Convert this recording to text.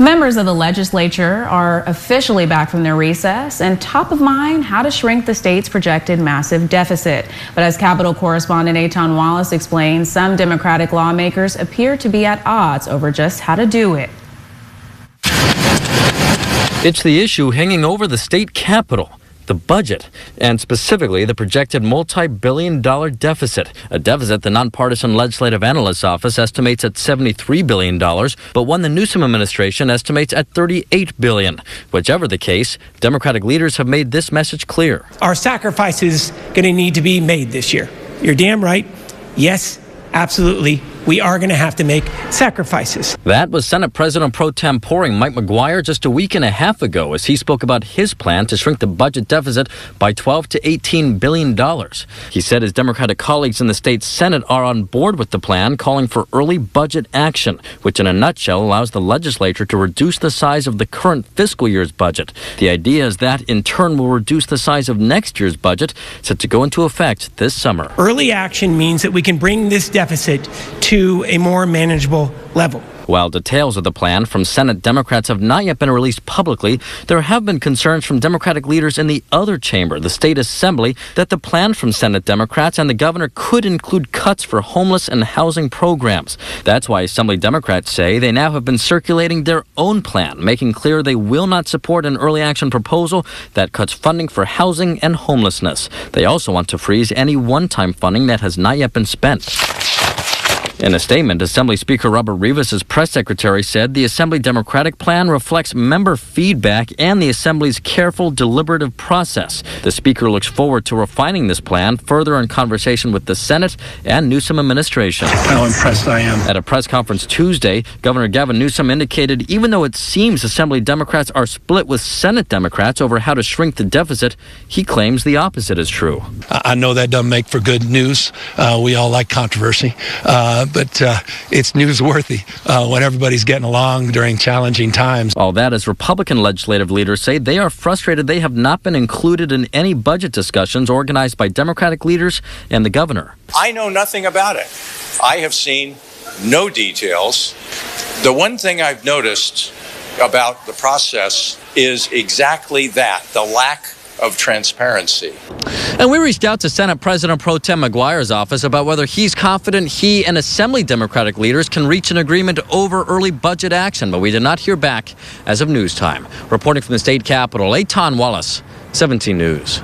Members of the legislature are officially back from their recess, and top of mind, how to shrink the state's projected massive deficit. But as Capitol correspondent Eitan Wallace explains, some Democratic lawmakers appear to be at odds over just how to do it. It's the issue hanging over the state capitol. The budget, and specifically the projected multi-billion-dollar deficit, a deficit the nonpartisan Legislative Analyst's Office estimates at $73 billion, but one the Newsom administration estimates at $38 billion. Whichever the case, Democratic leaders have made this message clear. Our sacrifice is going to need to be made this year. You're damn right. Yes, absolutely. We are going to have to make sacrifices. That was Senate President pro tempore Mike McGuire just a week and a half ago as he spoke about his plan to shrink the budget deficit by $12 to $18 billion. He said his Democratic colleagues in the state Senate are on board with the plan, calling for early budget action, which in a nutshell allows the legislature to reduce the size of the current fiscal year's budget. The idea is that in turn will reduce the size of next year's budget, set to go into effect this summer. Early action means that we can bring this deficit to a more manageable level. While details of the plan from Senate Democrats have not yet been released publicly, there have been concerns from Democratic leaders in the other chamber, the state assembly, that the plan from Senate Democrats and the governor could include cuts for homeless and housing programs. That's why Assembly Democrats say they now have been circulating their own plan, making clear they will not support an early action proposal that cuts funding for housing and homelessness. They also want to freeze any one-time funding that has not yet been spent. In a statement, Assembly Speaker Robert Rivas' press secretary said the Assembly Democratic plan reflects member feedback and the Assembly's careful, deliberative process. The Speaker looks forward to refining this plan further in conversation with the Senate and Newsom administration. How impressed I am. At a press conference Tuesday, Governor Gavin Newsom indicated even though it seems Assembly Democrats are split with Senate Democrats over how to shrink the deficit, he claims the opposite is true. I know that doesn't make for good news. We all like controversy. But it's newsworthy when everybody's getting along during challenging times. All that as Republican legislative leaders say they are frustrated they have not been included in any budget discussions organized by Democratic leaders and the governor. I know nothing about it. I have seen no details. The one thing I've noticed about the process is exactly that, the lack of transparency. And we reached out to Senate President Pro Tem McGuire's office about whether he's confident he and Assembly Democratic leaders can reach an agreement over early budget action, but we did not hear back as of news time. Reporting from the state capitol, Eitan Wallace, 17 News.